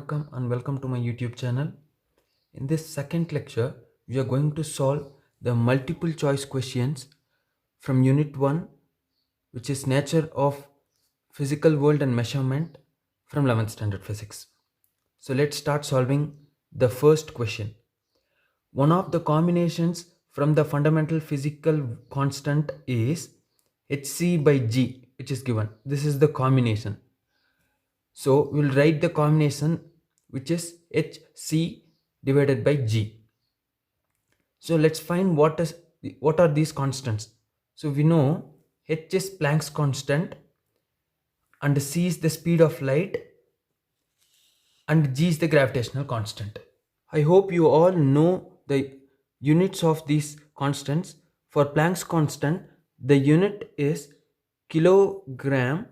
Vanakkam and welcome to my YouTube channel. In this second lecture, we are going to solve the multiple choice questions from Unit 1, which is Nature of Physical World and Measurement from 11th Standard Physics. So let's start solving the first question. One of the combinations from the fundamental physical constant is hc by g, which is given. This is the combination. So we'll write the combination, which is hc divided by g. So let's find what are these constants. So we know h is Planck's constant and c is the speed of light and g is the gravitational constant. I hope you all know the units of these constants. For Planck's constant, the unit is kilogram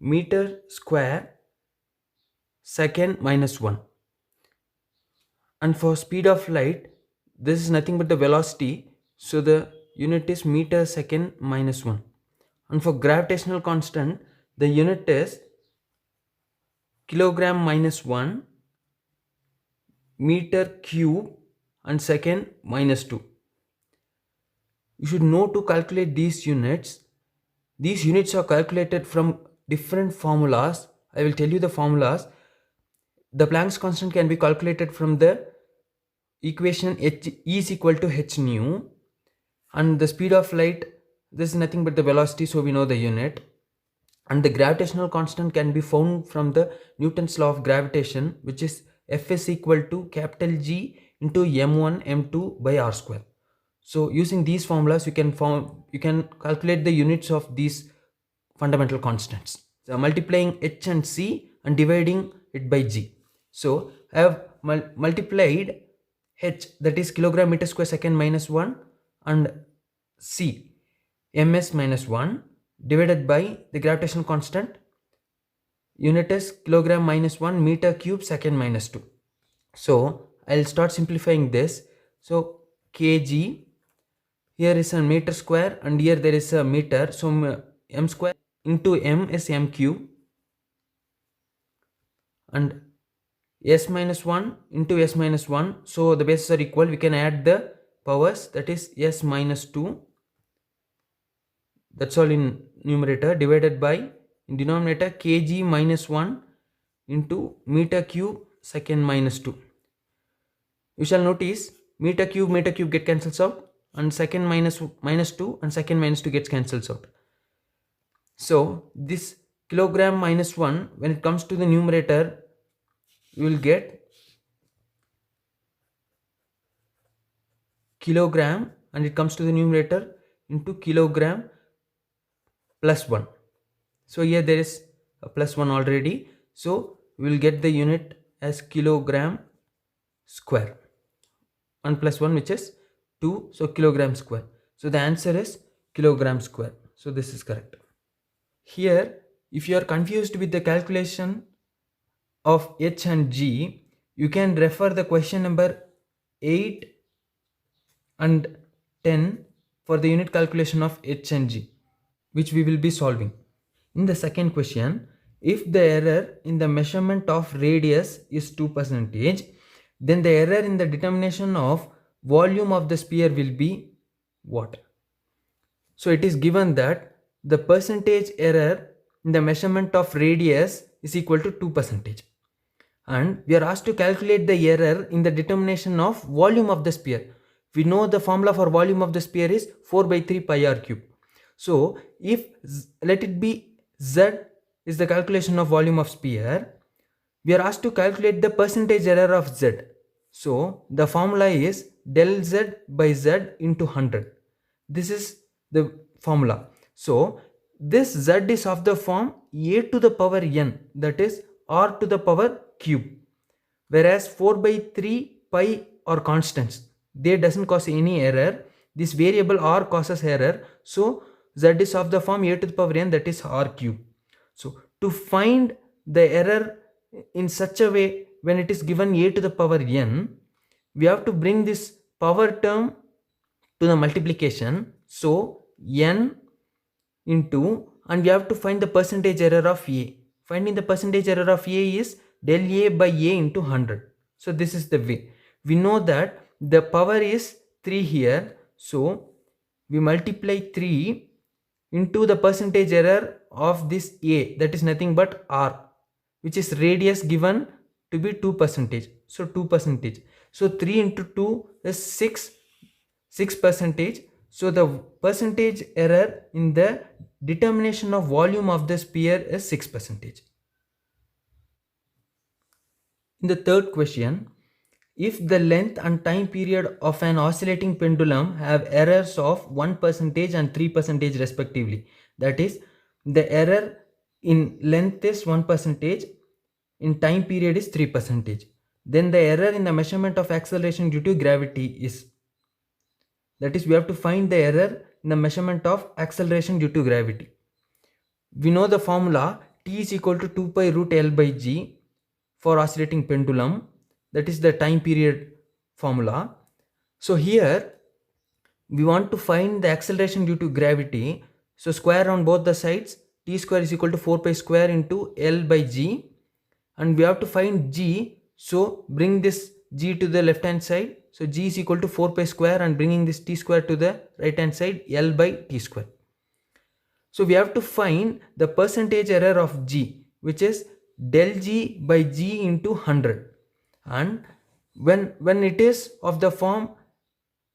meter square second minus 1. And for speed of light, this is nothing but the velocity, so the unit is meter second minus 1. And for gravitational constant, the unit is kilogram minus 1 meter cube and second minus 2. You should know to calculate these units. These units are calculated from different formulas. I will tell you the formulas. The Planck's constant can be calculated from the equation h E is equal to h nu, and the speed of light, this is nothing but the velocity, so we know the unit. And the gravitational constant can be found from the Newton's law of gravitation, which is F is equal to capital G into m1 m2 by r square. So using these formulas, you can calculate the units of these fundamental constants. So multiplying h and c and dividing it by g. So I have multiplied h, that is kilogram meter square second minus 1, and c, ms minus 1, divided by the gravitational constant, unit is kilogram minus 1 meter cube second minus 2. So I'll start simplifying this. So kg, here is a meter square and here there is a meter, so m square into m is m cube, and s minus 1 into s minus 1, so the bases are equal, we can add the powers, that is s minus 2, that's all in numerator, divided by in denominator kg minus 1 into meter cube second minus 2. You shall notice meter cube get cancels out, and second minus 2 and second minus 2 gets cancels out. So this kilogram minus 1, when it comes to the numerator, you will get kilogram, and it comes to the numerator into kilogram plus 1. So here there is a plus 1 already, so we will get the unit as kilogram square, and plus 1, which is 2, so kilogram square. So the answer is kilogram square. So this is correct. Here, if you are confused with the calculation of h and g, you can refer the question number 8 and 10 for the unit calculation of h and g, which we will be solving. In the second question, if the error in the measurement of radius is 2%, then the error in the determination of volume of the sphere will be what? So it is given that the percentage error in the measurement of radius is equal to 2%. And we are asked to calculate the error in the determination of volume of the sphere. We know the formula for volume of the sphere is 4 by 3 pi r cube. So if let it be z is the calculation of volume of sphere, we are asked to calculate the percentage error of z. So the formula is del z by z into 100. This is the formula. So this z is of the form a to the power n, that is r to the power cube, whereas 4 by 3 pi are constants. They doesn't cause any error. This variable r causes error. So z is of the form a to the power n, that is r cube. So to find the error in such a way, when it is given a to the power n, we have to bring this power term to the multiplication. So n into, and we have to find the percentage error of a. Finding the percentage error of a is del A by A into 100. So this is the way. We know that the power is 3 here. So we multiply 3 into the percentage error of this A, that is nothing but R, which is radius given to be 2%. So 2%. So 3 into 2 is 6%. So the percentage error in the determination of volume of the sphere is 6%. In the third question, if the length and time period of an oscillating pendulum have errors of 1% and 3% respectively, that is, the error in length is 1%, in time period is 3%, then the error in the measurement of acceleration due to gravity is, that is, we have to find the error in the measurement of acceleration due to gravity. We know the formula T is equal to 2 pi root L by G for oscillating pendulum, that is the time period formula. So here we want to find the acceleration due to gravity. So square on both the sides, T square is equal to 4 pi square into L by G, and we have to find G. So bring this G to the left hand side. So G is equal to 4 pi square, and bringing this T square to the right hand side, L by T square. So we have to find the percentage error of G, which is del G by G into 100. And when it is of the form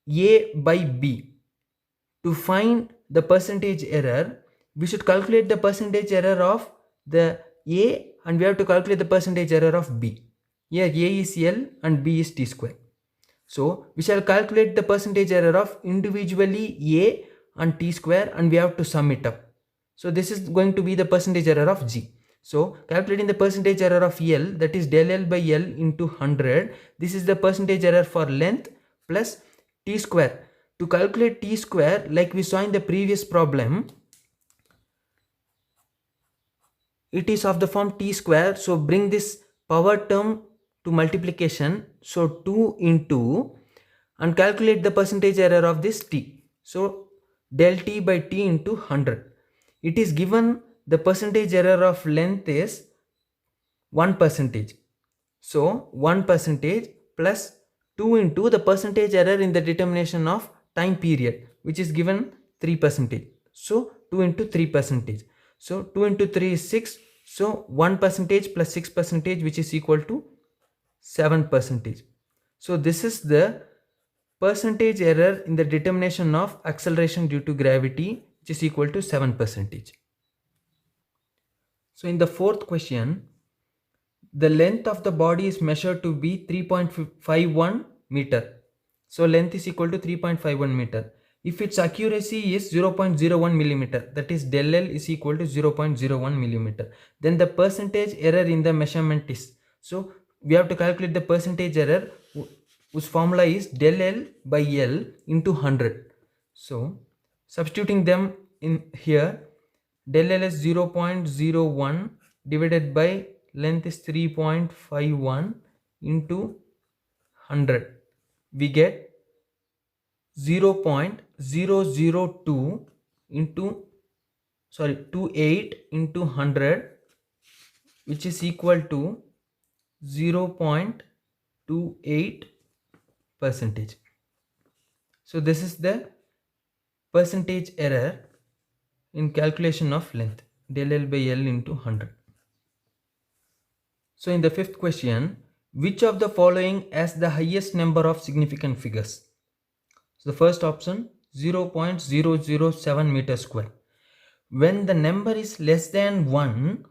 A by B, to find the percentage error, we should calculate the percentage error of the A, and we have to calculate the percentage error of B. Here A is L and B is T square. So we shall calculate the percentage error of individually A and T square, and we have to sum it up. So this is going to be the percentage error of G. So calculating the percentage error of L, that is del L by L into 100. This is the percentage error for length plus T square. To calculate T square, like we saw in the previous problem, it is of the form T square. So bring this power term to multiplication. So 2 into, and calculate the percentage error of this T. So del T by T into 100. It is given the percentage error of length is 1%. So 1% plus 2 into the percentage error in the determination of time period, which is given 3%. So 2 into 3%. So 2 into 3 is 6. So 1% plus 6%, which is equal to 7%. So this is the percentage error in the determination of acceleration due to gravity, which is equal to 7%. So in the fourth question, the length of the body is measured to be 3.51 meter. So length is equal to 3.51 meter. If its accuracy is 0.01 millimeter, that is del L is equal to 0.01 millimeter, then the percentage error in the measurement is, so we have to calculate the percentage error, whose formula is del L by L into 100. So substituting them in here, del L is 0.01 divided by length is 3.51 into 100. We get 0.002 into 28 into 100, which is equal to 0.28%. So this is the percentage error in calculation of length, del L by L into 100. So in the fifth question, which of the following has the highest number of significant figures? So the first option, 0.007 meter square. When the number is less than 1,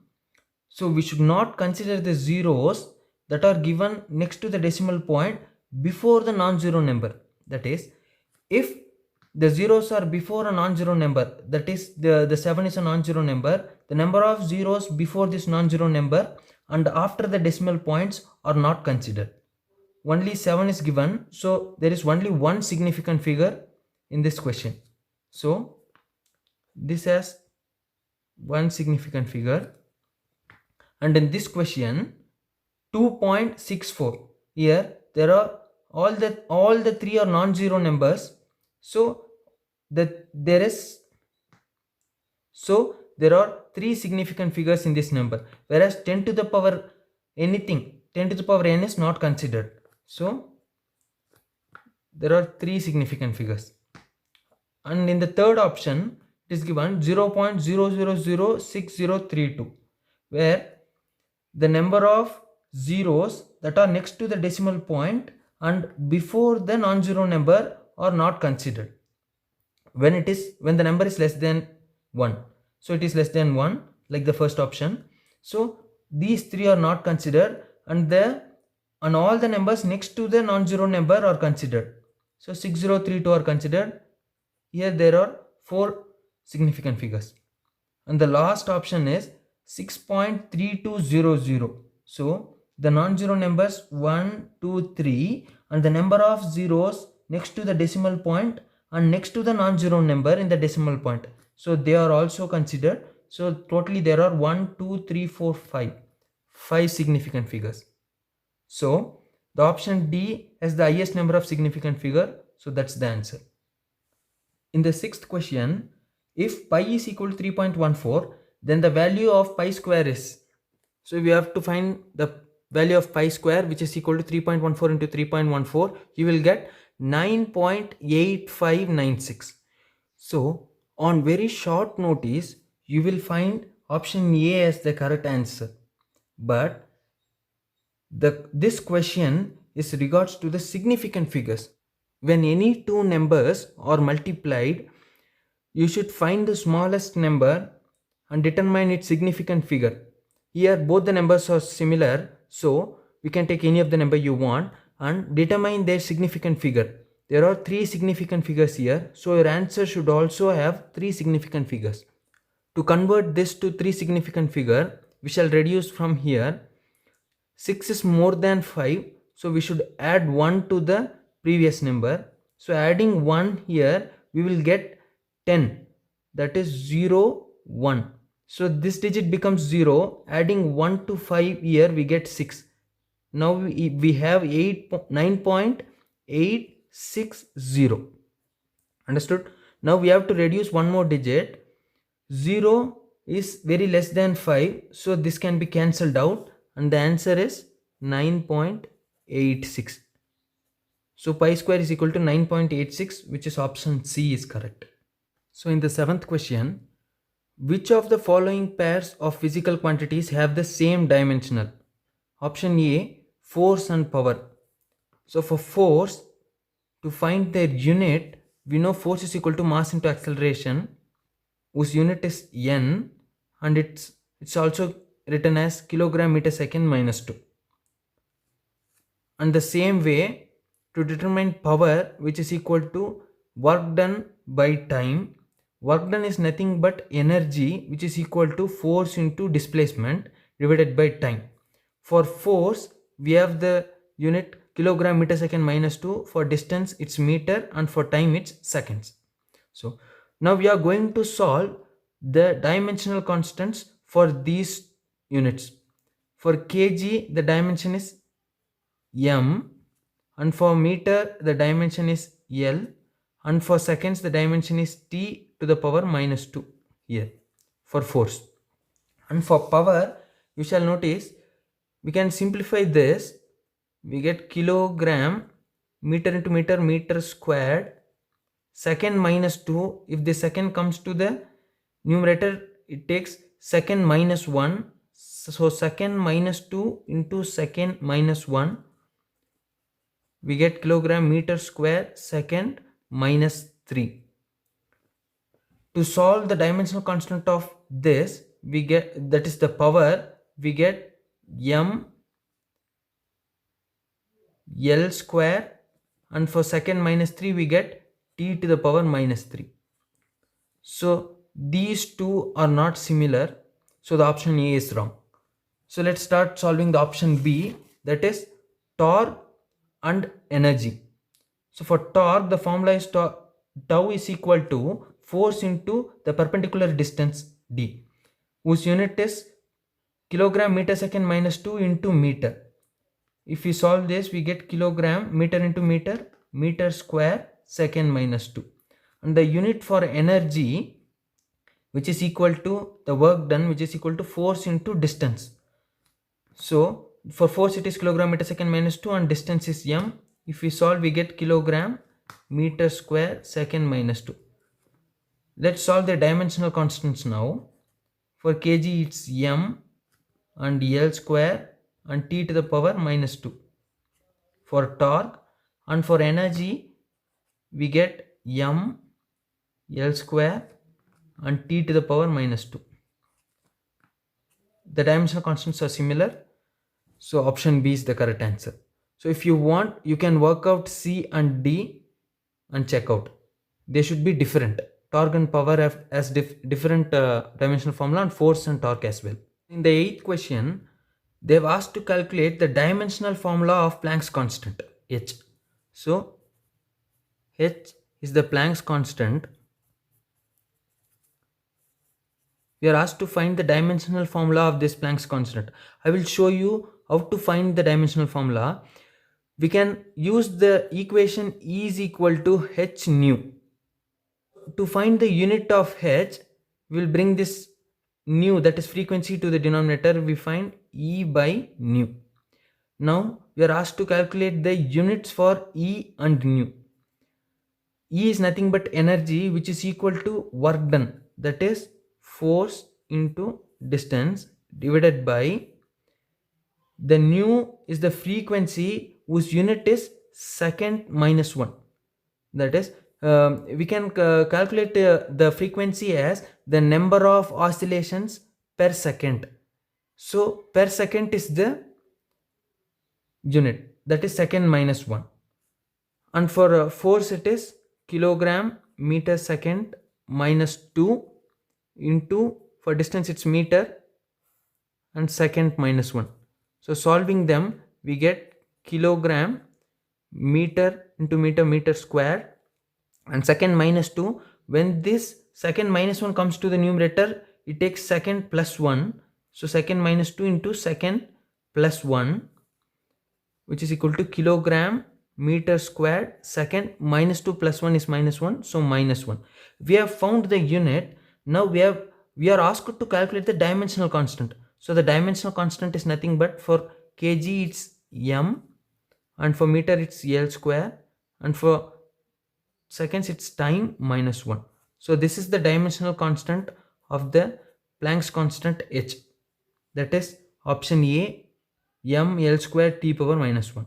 so we should not consider the zeros that are given next to the decimal point before the non-zero number. That is, if the zeros are before a non-zero number, that is the 7 is a non-zero number, the number of zeros before this non-zero number and after the decimal points are not considered. Only 7 is given, so there is only one significant figure in this question. So this has one significant figure, and in this question 2.64, here there are all the three are non-zero numbers, so there are three significant figures in this number, whereas 10 to the power anything 10 to the power n is not considered. So there are 3 significant figures. And in the third option, it is given 0.0006032, where the number of zeros that are next to the decimal point and before the non-zero number are not considered. When the number is less than 1, so it is less than 1, like the first option. So these 3 are not considered, and all the numbers next to the non-zero number are considered. So 6032 are considered. Here there are 4 significant figures, and the last option is 6.3200. So the non-zero numbers 1, 2, 3 and the number of zeros next to the decimal point and next to the non-zero number in the decimal point, so they are also considered. So totally there are 1, 2, 3, 4, 5 significant figures. So the option D has the highest number of significant figure, so that's the answer. In the sixth question, if pi is equal to 3.14, then the value of pi square is, so we have to find the value of pi square, which is equal to 3.14 into 3.14. You will get 9.8596. So on very short notice, you will find option A as the correct answer. But this question is regards to the significant figures. When any two numbers are multiplied, you should find the smallest number and determine its significant figure. Here both the numbers are similar, so we can take any of the number you want and determine their significant figure. There are 3 significant figures here, so your answer should also have 3 significant figures. To convert this to 3 significant figure, we shall reduce from here. 6 is more than 5, so we should add 1 to the previous number. So adding 1 here, we will get 10, that is 0, 1. So this digit becomes 0. Adding 1 to 5 here, we get 6. Now we have 9.860. Understood? Now we have to reduce one more digit. 0 is very less than 5, so this can be cancelled out, and the answer is 9.86. So pi square is equal to 9.86, which is option C is correct. So in the 7th question, which of the following pairs of physical quantities have the same dimensional? Option A, force and power. So for force, to find their unit, we know force is equal to mass into acceleration, whose unit is N, and it's also written as kilogram meter second minus 2. And the same way, to determine power, which is equal to work done by time, work done is nothing but energy, which is equal to force into displacement divided by time. For force, we have the unit kilogram meter second minus 2. For distance, it's meter, and for time, it's seconds. So now we are going to solve the dimensional constants for these units. For kg, the dimension is m, and for meter, the dimension is L, and for seconds, the dimension is T to the power minus 2 here for force. And for power, you shall notice, we can simplify this. We get kilogram meter into meter, meter squared, second minus 2. If the second comes to the numerator, it takes second minus 1. So second minus 2 into second minus 1. We get kilogram meter square second minus 3. To solve the dimensional constant of this, we get, that is the power, we get m L square, and for second minus 3 we get T to the power minus 3. So these two are not similar, so the option A is wrong. So let's start solving the option B, that is torque and energy. So for torque, the formula is tau is equal to force into the perpendicular distance d, whose unit is kilogram meter second minus 2 into meter. If we solve this, we get kilogram meter into meter, meter square second minus 2. And the unit for energy, which is equal to the work done, which is equal to force into distance. So For force it is kilogram meter second minus 2 and distance is m. If we solve we get kilogram meter square second minus 2. Let's solve the dimensional constants now. For kg it's m and L square and T to the power minus 2. For torque and for energy we get m L square and T to the power minus 2. The dimensional constants are similar, so option B is the correct answer. So if you want, you can work out C and D and check out. They should be different. Torque and power have as different dimensional formula, and force and torque as well. In the 8th question, they've asked to calculate the dimensional formula of Planck's constant H. So H is the Planck's constant. We are asked to find the dimensional formula of this Planck's constant. I will show you how to find the dimensional formula. We can use the equation E is equal to h nu. To find the unit of h, we will bring this nu, that is frequency, to the denominator. We find E by nu. Now we are asked to calculate the units for E and nu. E is nothing but energy, which is equal to work done, that is force into distance divided by the nu is the frequency whose unit is second minus 1. That is we can calculate the frequency as the number of oscillations per second. So per second is the unit, that is second minus 1. And for force it is kilogram meter second minus 2 into, for distance it's meter and second minus 1. So solving them we get kilogram meter into meter square and second minus 2. When this second minus 1 comes to the numerator, it takes second plus 1. So second minus 2 into second plus 1, which is equal to kilogram meter squared second minus 2 plus 1 is minus 1, so minus 1. We have found the unit. Now we are asked to calculate the dimensional constant. So the dimensional constant is nothing but, for kg it's m and for meter it's L square and for seconds it's time minus 1. So this is the dimensional constant of the Planck's constant h, that is option A, m L square T power minus 1.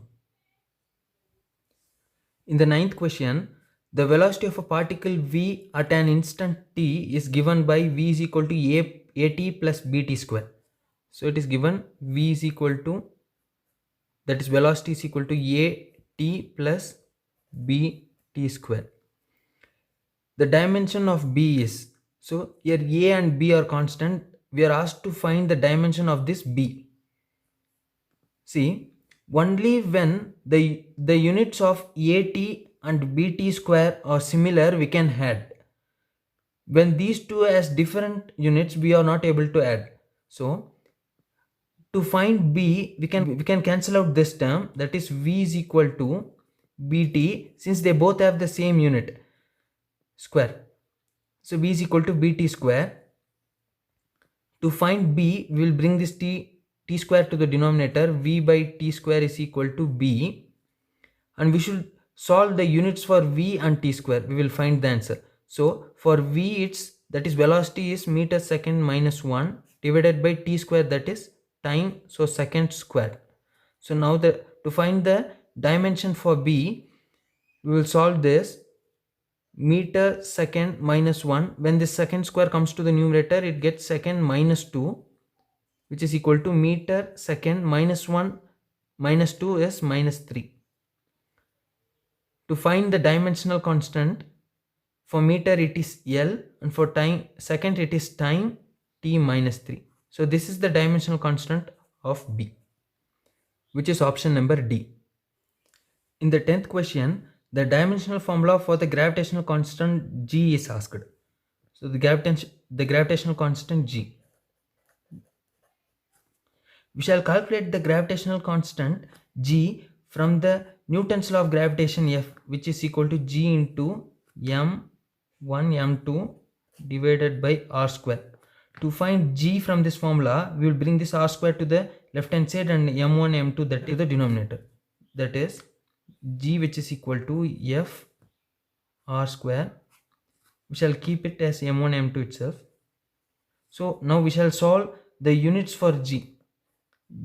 In the 9th question, the velocity of a particle v at an instant t is given by v is equal to at plus bt square. So it is given v is equal to, that is velocity is equal to at plus bt square. The dimension of b is, so here a and b are constant. We are asked to find the dimension of this b. See, only when the units of at and bt square are similar we can add. When these two has different units we are not able to add. So to find b, we can cancel out this term, that is v is equal to bt, since they both have the same unit square. So v is equal to bt square. To find b, we will bring this t square to the denominator. V by t square is equal to b, and we should solve the units for v and t square. We will find the answer. So for v, it's, that is velocity is meter second minus 1 divided by t square, that is time, so second square. So now to find the dimension for b, we will solve this meter second minus 1. When this second square comes to the numerator, it gets second minus 2, which is equal to meter second minus 1 minus 2 is minus 3. To find the dimensional constant, for meter it is L and for time second it is time t minus 3. So this is the dimensional constant of b, which is option number D. In the 10th question, the dimensional formula for the gravitational constant g is asked. So the gravitational constant g. We shall calculate the gravitational constant g from the Newton's law of gravitation F, which is equal to g into m1 m2 divided by r square. To find g from this formula, we will bring this r square to the left hand side and m1 m2 that is the denominator, that is g, which is equal to f r square. We shall keep it as m1 m2 itself. So now we shall solve the units for g.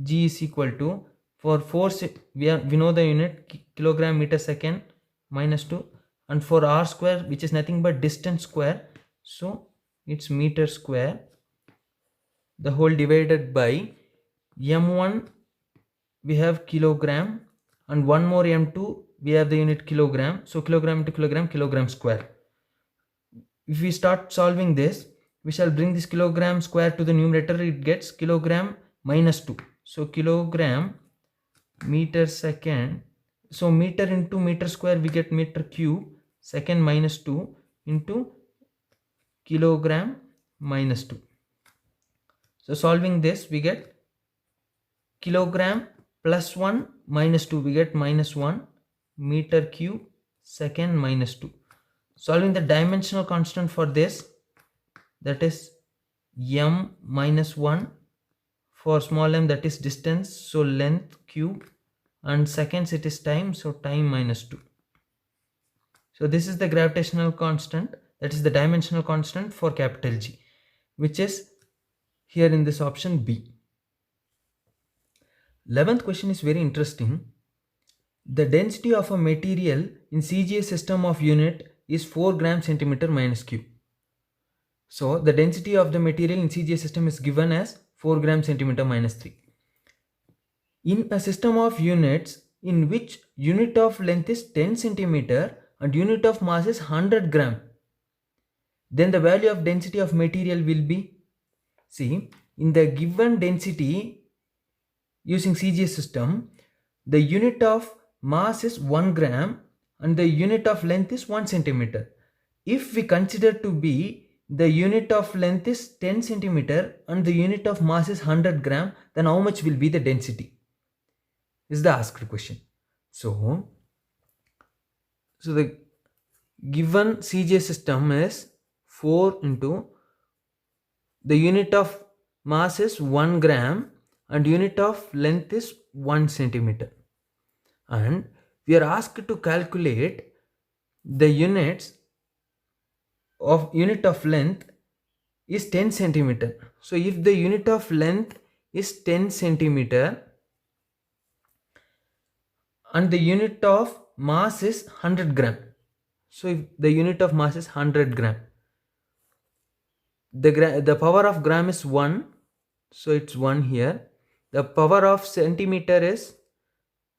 G is equal to, for force we know the unit kilogram meter second minus 2, and for r square, which is nothing but distance square, so it's meter square, the whole divided by m1 we have kilogram, and one more m2 we have the unit kilogram, so kilogram into kilogram, kilogram square. If we start solving this, we shall bring this kilogram square to the numerator, it gets kilogram minus 2, so kilogram meter second, so meter into meter square we get meter cube second minus 2 into kilogram minus 2. So solving this, we get kilogram plus 1 minus 2, we get minus 1 meter cube second minus 2. Solving the dimensional constant for this, that is m minus 1, for small m that is distance, so length cube, and seconds it is time, so time minus 2. So this is the gravitational constant, that is the dimensional constant for capital G, which is here in this option B. 11th question is very interesting. The density of a material in CGS system of unit is 4 gram centimeter minus cube. So the density of the material in CGS system is given as 4 gram centimeter minus 3. In a system of units in which unit of length is 10 centimeter and unit of mass is 100 gram, then the value of density of material will be, see, in the given density using CGS system, the unit of mass is 1 gram and the unit of length is 1 centimeter. If we consider to be the unit of length is 10 centimeter and the unit of mass is 100 gram, then how much will be the density? Is the asked question. So the given CGS system is 4 into the unit of mass is 1 gram and unit of length is 1 centimeter, and we are asked to calculate the unit of length is 10 centimeter. So if the unit of length is 10 centimeter and the unit of mass is 100 gram, so if the unit of mass is 100 gram, the power of gram is 1, so it's 1 here. The power of centimeter is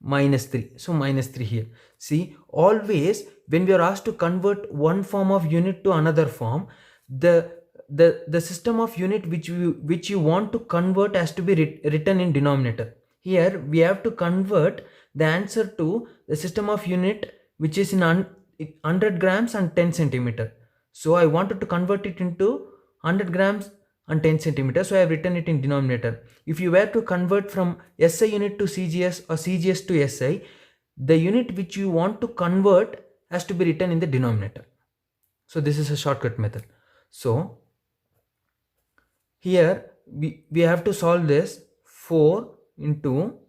minus 3, so minus 3 here. See, always when we are asked to convert one form of unit to another form, the system of unit which you want to convert has to be written in denominator. Here we have to convert the answer to the system of unit which is in 100 grams and 10 centimeter. So I wanted to convert it into 100 grams and 10 centimeters, so I have written it in denominator. If you were to convert from SI unit to CGS or CGS to SI, the unit which you want to convert has to be written in the denominator. So this is a shortcut method. So here we have to solve this 4 into,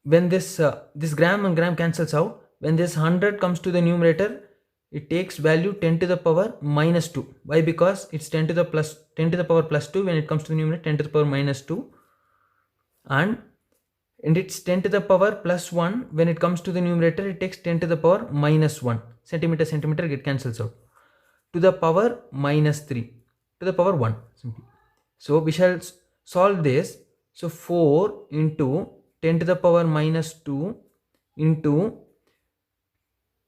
when this gram and gram cancels out, when this 100 comes to the numerator, it takes value 10 to the power minus 2. Why? Because it's 10 to the power plus 2. When it comes to the numerator, 10 to the power minus 2, and it's 10 to the power plus 1. When it comes to the numerator, it takes 10 to the power minus 1. Centimeter get cancels out, to the power minus 3 to the power 1 simply. So we shall solve this. So 4 into 10 to the power minus 2 into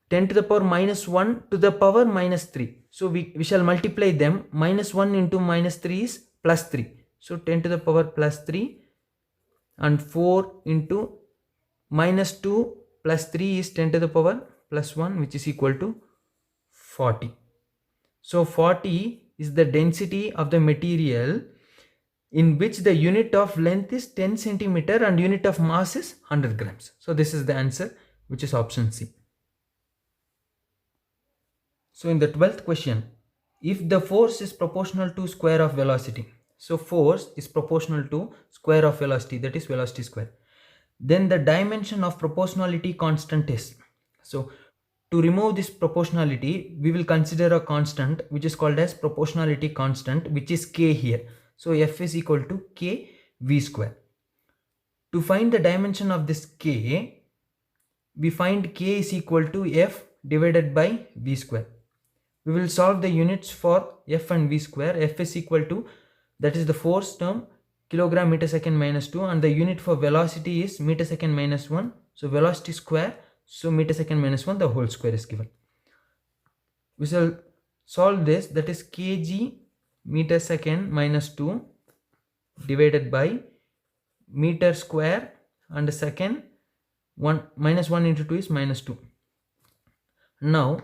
10 to the power minus 1 to the power minus 3. So we shall multiply them. Minus 1 into minus 3 is plus 3. So 10 to the power plus 3, and 4 into minus 2 plus 3 is 10 to the power plus 1, which is equal to 40. So 40 is the density of the material in which the unit of length is 10 centimeter and unit of mass is 100 grams. So this is the answer, which is option C. So in the 12th question, if the force is proportional to square of velocity, So force is proportional to square of velocity, that is velocity square. Then the dimension of proportionality constant is, so to remove this proportionality, we will consider a constant which is called as proportionality constant, which is k here. So F is equal to k v square. To find the dimension of this k, we find k is equal to F divided by v square. We will solve the units for F and v square. F is equal to, that is the force term, kilogram meter second minus 2, and the unit for velocity is meter second minus 1. So velocity square, so meter second minus 1, the whole square is given. We shall solve this, that is kg meter second minus 2 divided by meter square, and the second 1 minus 1 into 2 is minus 2. Now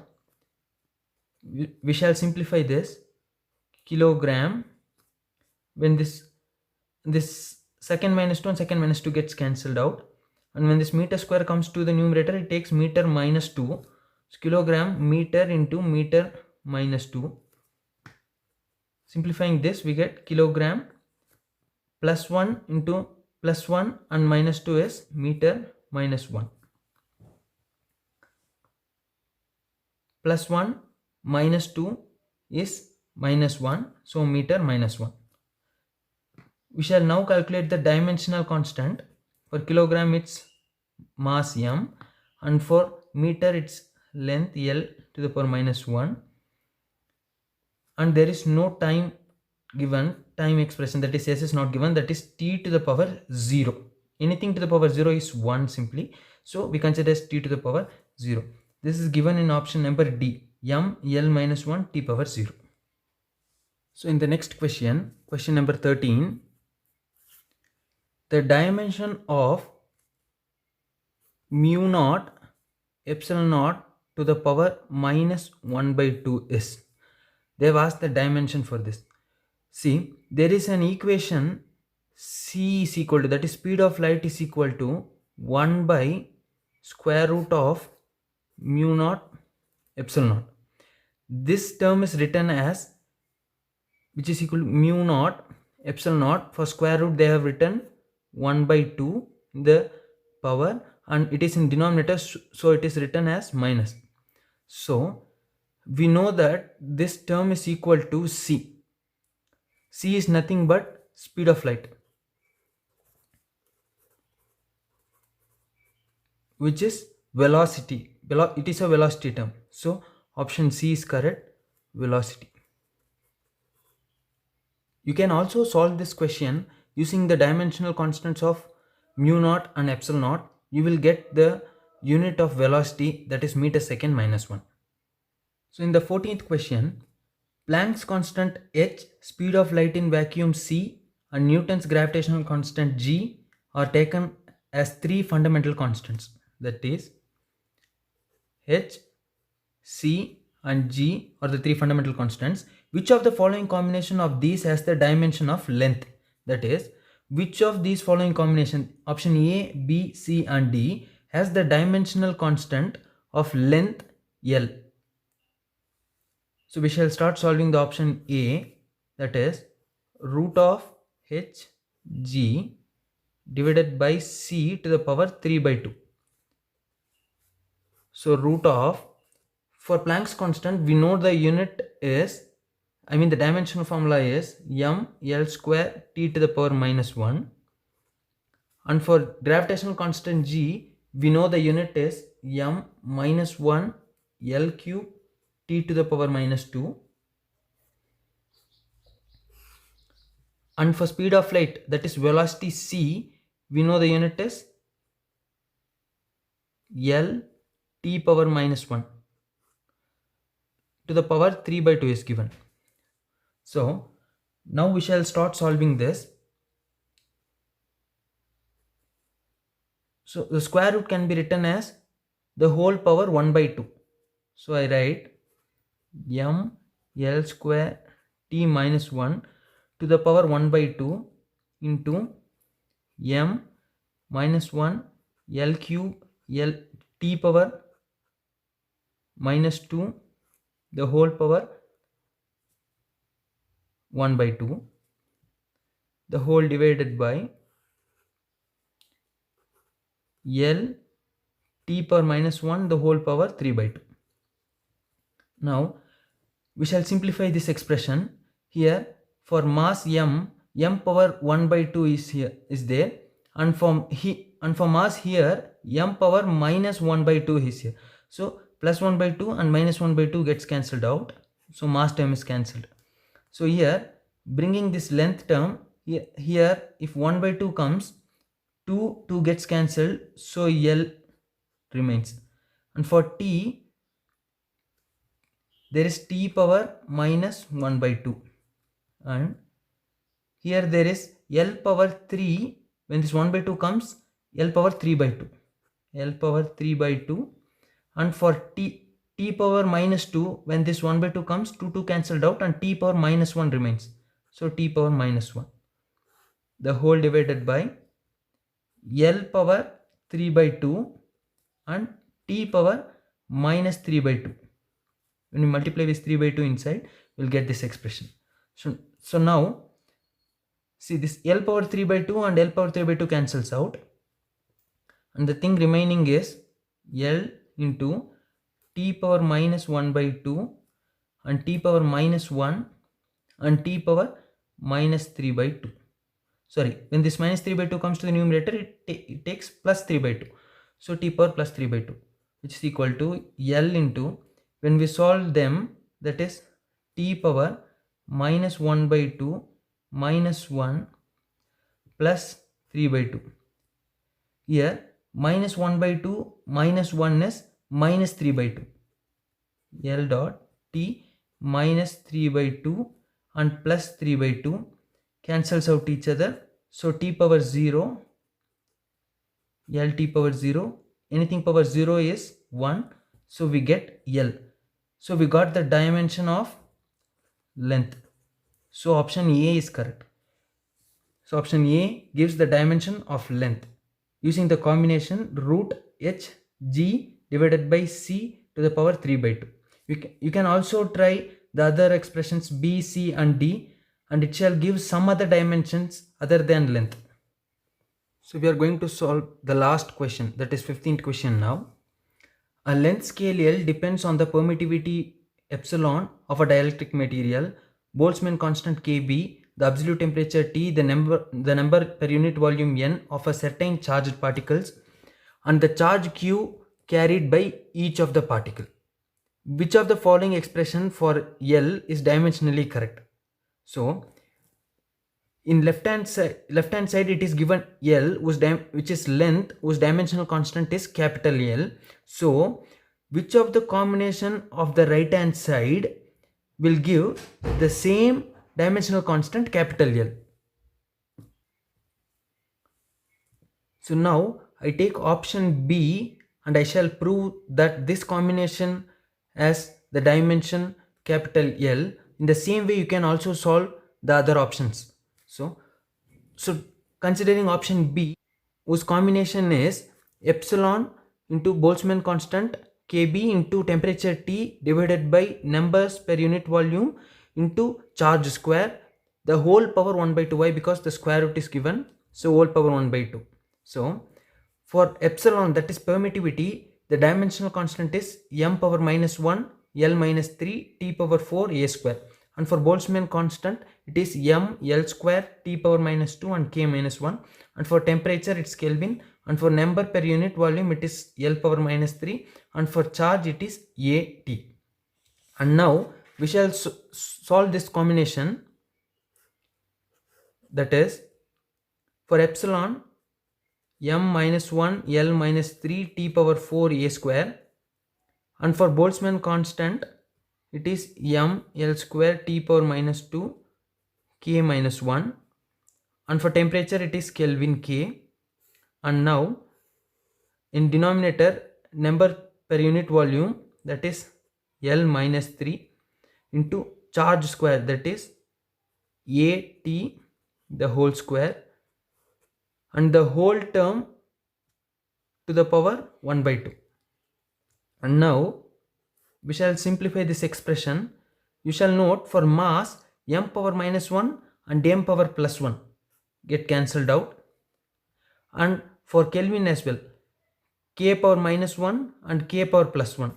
we shall simplify this. Kilogram, when this second minus 2 and second minus 2 gets cancelled out, and when this meter square comes to the numerator, it takes meter minus 2. So kilogram meter into meter minus 2. Simplifying this, we get kilogram plus 1 into plus 1 and minus 2 is meter minus 1. Plus 1 minus 2 is minus 1, so meter minus 1. We shall now calculate the dimensional constant. For kilogram it's mass m, and for meter it's length L to the power minus 1, and there is no time given, time expression, that is S is not given, that is t to the power 0. Anything to the power 0 is 1 simply, so we consider as t to the power 0. This is given in option number D, m L minus 1 t power 0. So in the next question, question number 13, the dimension of mu naught epsilon naught to the power minus 1 by 2 is. They have asked the dimension for this. See, there is an equation c is equal to, that is speed of light is equal to 1 by square root of mu naught epsilon naught. This term is written as, which is equal to mu naught epsilon naught. For square root they have written 1 by 2 in the power, and it is in denominator, so it is written as minus. So we know that this term is equal to c. C is nothing but speed of light, which is velocity. It is a velocity term, so option C is correct, velocity. You can also solve this question using the dimensional constants of mu naught and epsilon naught. You will get the unit of velocity, that is meter second minus 1. So in the 14th question, Planck's constant h, speed of light in vacuum c, and Newton's gravitational constant g are taken as three fundamental constants, that is h, c and g are the three fundamental constants. Which of the following combination of these has the dimension of length? That is, which of these following combination, option A, B, C and D, has the dimensional constant of length L? So we shall start solving the option A, that is root of h g divided by c to the power 3 by 2. So root of, for Planck's constant we know the unit is, the dimensional formula is m L square t to the power minus 1, and for gravitational constant g we know the unit is m minus 1 L cube t to the power minus 2, and for speed of light, that is velocity c, we know the unit is L t power minus 1 to the power 3 by 2 is given. So now we shall start solving this. So the square root can be written as the whole power 1 by 2. So I write m L square t minus 1 to the power 1 by 2 into m minus 1 L cube L t power minus 2 the whole power 1 by 2. the whole divided by L T power minus 1 the whole power 3 by 2. Now we shall simplify this expression. Here for mass m, m power 1 by 2 is there, and for mass here m power minus 1 by 2 is here. So plus 1 by 2 and minus 1 by 2 gets cancelled out, so mass term is cancelled. So here bringing this length term, here if 1 by 2 comes, 2 gets cancelled, so L remains. And for T, there is T power minus 1 by 2, and here there is L power 3. When this 1 by 2 comes, L power 3 by 2, L power 3 by 2. And for T power minus 2, when this 1 by 2 comes, 2 cancelled out and T power minus 1 remains, so T power minus 1 the whole divided by L power 3 by 2 and T power minus 3 by 2. When we multiply this 3 by 2 inside, we'll get this expression. So now see, this L power 3 by 2 and L power 3 by 2 cancels out, and the thing remaining is L into T power minus 1 by 2 and T power minus 1 and T power minus 3 by 2. Sorry, when this minus 3 by 2 comes to the numerator, it takes plus 3 by 2. So T power plus 3 by 2, which is equal to L into, when we solve them, that is T power minus 1 by 2 minus 1 plus 3 by 2. Here minus 1 by 2 minus 1 is minus 3 by 2. L dot T minus 3 by 2 and plus 3 by 2 cancels out each other. So T power 0, L T power 0, anything power 0 is 1. So we get L. So we got the dimension of length. So option A is correct. So option A gives the dimension of length using the combination root h g divided by c to the power 3 by 2. You can also try the other expressions b, c and d, and it shall give some other dimensions other than length. So we are going to solve the last question, that is 15th question now. A length scale L depends on the permittivity epsilon of a dielectric material, Boltzmann constant Kb, the absolute temperature T, the number per unit volume N of a certain charged particles, and the charge Q carried by each of the particle. Which of the following expression for L is dimensionally correct? So in left hand side it is given L which is length whose dimensional constant is capital L. So which of the combination of the right hand side will give the same dimensional constant capital L? So now I take option B and I shall prove that this combination has the dimension capital L. In the same way you can also solve the other options. So considering option B, whose combination is epsilon into Boltzmann constant Kb into temperature T divided by numbers per unit volume into charge square, the whole power 1 by 2. Why? Because the square root is given, so whole power 1 by 2. So for epsilon, that is permittivity, the dimensional constant is m power minus 1, L minus 3, T power 4, A square. And for Boltzmann constant, it is m L square, T power minus 2 and K minus 1. And for temperature, it's Kelvin. And for number per unit volume, it is L power minus 3. And for charge, it is AT. And now we shall solve this combination. That is, for epsilon, m minus 1, L minus 3, T power 4, A square. And for Boltzmann constant, it is m L square, T power minus 2, K minus 1. And for temperature, it is Kelvin K. And now in denominator, number per unit volume, that is L minus 3 into charge square, that is AT the whole square, and the whole term to the power 1 by 2. And now we shall simplify this expression. You shall note for mass m power minus 1 and m power plus 1. get cancelled out, and for Kelvin as well, k power minus 1 and k power plus 1,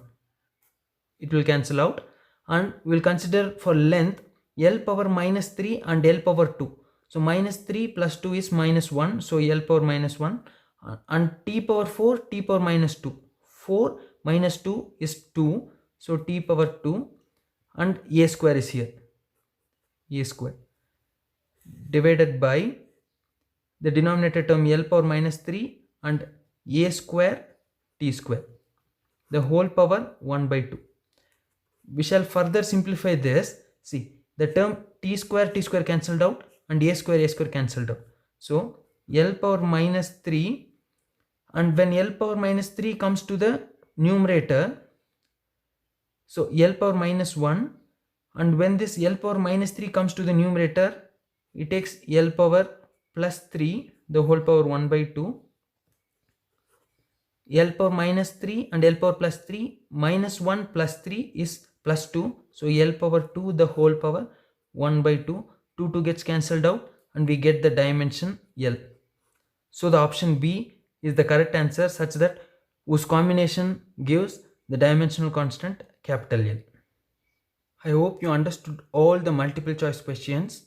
it will cancel out. And we will consider for length L power minus 3 and L power 2. So minus 3 plus 2 is minus 1, so L power minus 1, and T power 4, T power minus 2. 4 minus 2 is 2, so T power 2, and A square is here, A square, divided by the denominator term L power minus 3 and A square T square, the whole power 1 by 2. We shall further simplify this. See, the term T square cancelled out and A square cancelled out. So L power minus 3, and when L power minus 3 comes to the numerator, so L power minus 1, and when this L power minus 3 comes to the numerator, it takes L power plus 3, the whole power 1 by 2. L power minus 3 and L power plus 3, minus 1 plus 3 is plus 2. So L power 2, the whole power 1 by 2. 2 gets cancelled out and we get the dimension L. So the option B is the correct answer, such that whose combination gives the dimensional constant capital L. I hope you understood all the multiple choice questions.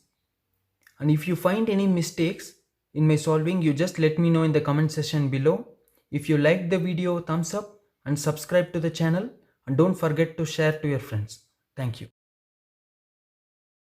And if you find any mistakes in my solving, you just let me know in the comment section below. If you liked the video, thumbs up and subscribe to the channel, and don't forget to share to your friends. Thank you.